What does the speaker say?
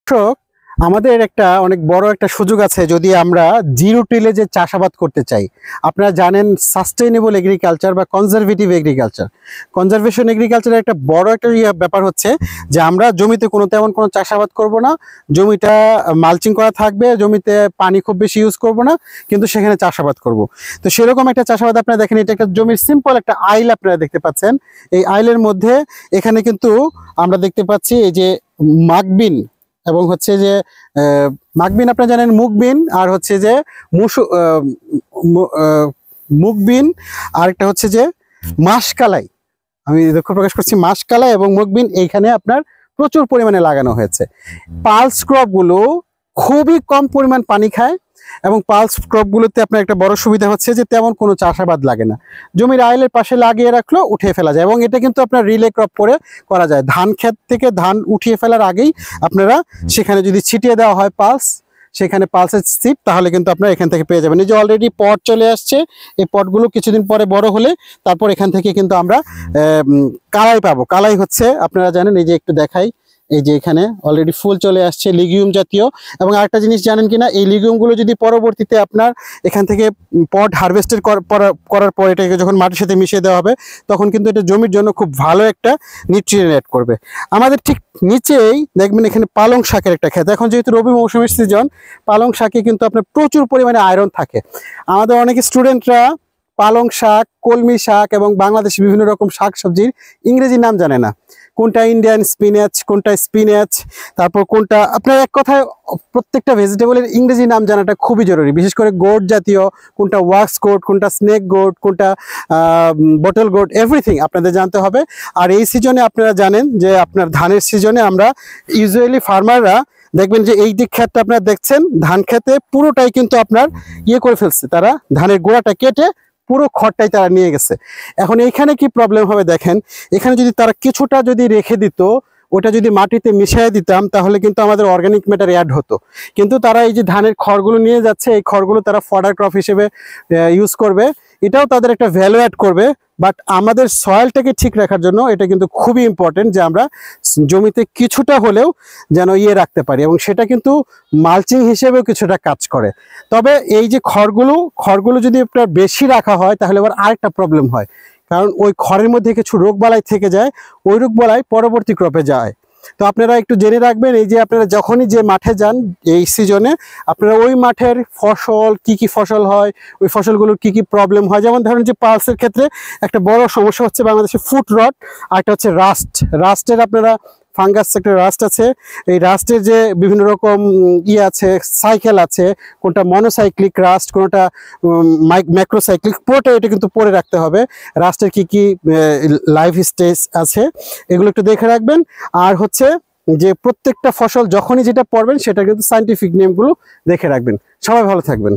দর্শক, আমাদের একটা অনেক বড় একটা সুযোগ আছে যদি আমরা জিরো টিলে যে চাষাবাদ করতে চাই। আপনারা জানেন সাস্টেইনেবল এগ্রিকালচার বা কনজারভেটিভ এগ্রিকালচার, কনজারভেশন এগ্রিকালচারের একটা বড় একটা ব্যাপার হচ্ছে যে আমরা জমিতে তেমন কোনো চাষাবাদ করব না, জমিটা মালচিং করা থাকবে, জমিতে পানি খুব বেশি ইউজ করব না, কিন্তু সেখানে চাষাবাদ করব। তো সেরকম একটা চাষাবাদ আপনারা দেখেন, এটা একটা জমির সিম্পল একটা আইল আপনারা দেখতে পাচ্ছেন। এই আইলের মধ্যে এখানে কিন্তু আমরা দেখতে পাচ্ছি এই যে মাকবিন এবং হচ্ছে যে মাকবিন, আপনারা জানেন মুগবিন, আর হচ্ছে যে মুগবিন, আরেকটা হচ্ছে যে মাসকালাই। আমি দুঃখ প্রকাশ করছি, মাসকালাই এবং মুগবিন এইখানে আপনার প্রচুর পরিমাণে লাগানো হয়েছে। পালস ক্রপগুলো খুবই কম পরিমাণ পানি খায় এবং পালস ক্রপগুলোতে আপনার একটা বড় সুবিধা হচ্ছে যে তেমন কোনো চাষাবাদ লাগে না, জমির আইলের পাশে লাগিয়ে রাখলেও উঠিয়ে ফেলা যায়। এবং এটা কিন্তু আপনার রিলে ক্রপ করে করা যায়। ধান ক্ষেত থেকে ধান উঠিয়ে ফেলার আগেই আপনারা সেখানে যদি ছিটিয়ে দেওয়া হয় পালস, সেখানে পালসের সিড, তাহলে কিন্তু আপনারা এখান থেকে পেয়ে যাবেন। এই যে অলরেডি পট চলে আসছে, এই পটগুলো কিছুদিন পরে বড় হলে তারপর এখান থেকে কিন্তু আমরা কালাই পাবো। কালাই হচ্ছে আপনারা জানেন, এই যে একটু দেখাই, এই যে এখানে অলরেডি ফুল চলে আসছে, লিগিউম জাতীয়। এবং আরেকটা জিনিস জানেন কিনা, এই লিগিউমগুলো যদি পরবর্তীতে আপনার এখান থেকে পট হারভেস্টেড করার পর এটাকে যখন মাটির সাথে মিশিয়ে দেওয়া হবে, তখন কিন্তু এটা জমির জন্য খুব ভালো একটা নিউট্রিয়েন্ট অ্যাড করবে। আমাদের ঠিক নিচেই দেখবেন এখানে পালং শাকের একটা ক্ষেত। এখন যেহেতু রবি মৌসুমের সিজন, পালং শাকে কিন্তু আপনার প্রচুর পরিমাণে আয়রন থাকে। আমাদের অনেক স্টুডেন্টরা পালং শাক, কলমি শাক এবং বাংলাদেশি বিভিন্ন রকম শাক সবজির ইংরেজি নাম জানে না, কোনটা ইন্ডিয়ান স্পিনাচ, কোনটা স্পিনাচ, তারপর কোনটা আপনার, এক কথায় প্রত্যেকটা ভেজিটেবলের ইংরেজি নাম জানাটা খুবই জরুরি। বিশেষ করে গোট জাতীয়, কোনটা ওয়াক্স গোট, কোনটা স্নেক গোট, কোনটা বটল গোট, এভরিথিং আপনাদের জানতে হবে। আর এই সিজনে আপনারা জানেন যে আপনার ধানের সিজনে আমরা ইউজুয়ালি ফার্মাররা দেখবেন যে এই যে ক্ষেতটা আপনারা দেখছেন, ধান খেতে পুরোটাই কিন্তু আপনার করে ফেলছে, তারা ধানের গোড়াটা কেটে পুরো খড়টাই তারা নিয়ে গেছে। এখন এইখানে কি প্রবলেম হবে দেখেন, এখানে যদি তারা কিছুটা যদি রেখে দিত, ওটা যদি মাটিতে মিশিয়ে দিতাম, তাহলে কিন্তু আমাদের অর্গানিক ম্যাটার অ্যাড হতো। কিন্তু তারা এই যে ধানের খড়গুলো নিয়ে যাচ্ছে, এই খড়গুলো তারা ফডার ক্রপ হিসেবে ইউজ করবে, এটাও তাদের একটা ভ্যালু অ্যাড করবে। বাট আমাদের সয়েলটাকে ঠিক রাখার জন্য এটা কিন্তু খুবই ইম্পর্টেন্ট যে আমরা জমিতে কিছুটা হলেও যেন রাখতে পারি, এবং সেটা কিন্তু মালচিং হিসেবেও কিছুটা কাজ করে। তবে এই যে খড়গুলো যদি আপনার বেশি রাখা হয়, তাহলে আবার আরেকটা প্রবলেম হয়, কারণ ওই খড়ের মধ্যে কিছু রোগবালাই থেকে যায়, ওই রোগবালাই পরবর্তী ক্রপে যায়। তো আপনারা একটু জেনে রাখবেন, এই যে আপনারা যখনই যে মাঠে যান এই সিজনে, আপনারা ওই মাঠের ফসল কি ফসল হয়, ওই ফসলগুলোর কি প্রবলেম হয়। যেমন ধরেন যে পালসের ক্ষেত্রে একটা বড় সমস্যা হচ্ছে বাংলাদেশে ফুট রট, আর একটা হচ্ছে রাস্টের আপনারা ফাঙ্গাস একটা রাস্ট আছে। এই রাস্টের যে বিভিন্ন রকম আছে, সাইকেল আছে, কোনটা মনোসাইক্লিক রাস্ট, কোনটা ম্যাক্রোসাইক্লিক, পুরোটা এটা কিন্তু পরে রাখতে হবে। রাস্টের কি লাইফ স্টেজ আছে, এগুলো একটু দেখে রাখবেন। আর হচ্ছে যে প্রত্যেকটা ফসল যখনই যেটা পড়বেন সেটা কিন্তু সায়েন্টিফিক নেমগুলো দেখে রাখবেন। সবাই ভালো থাকবেন।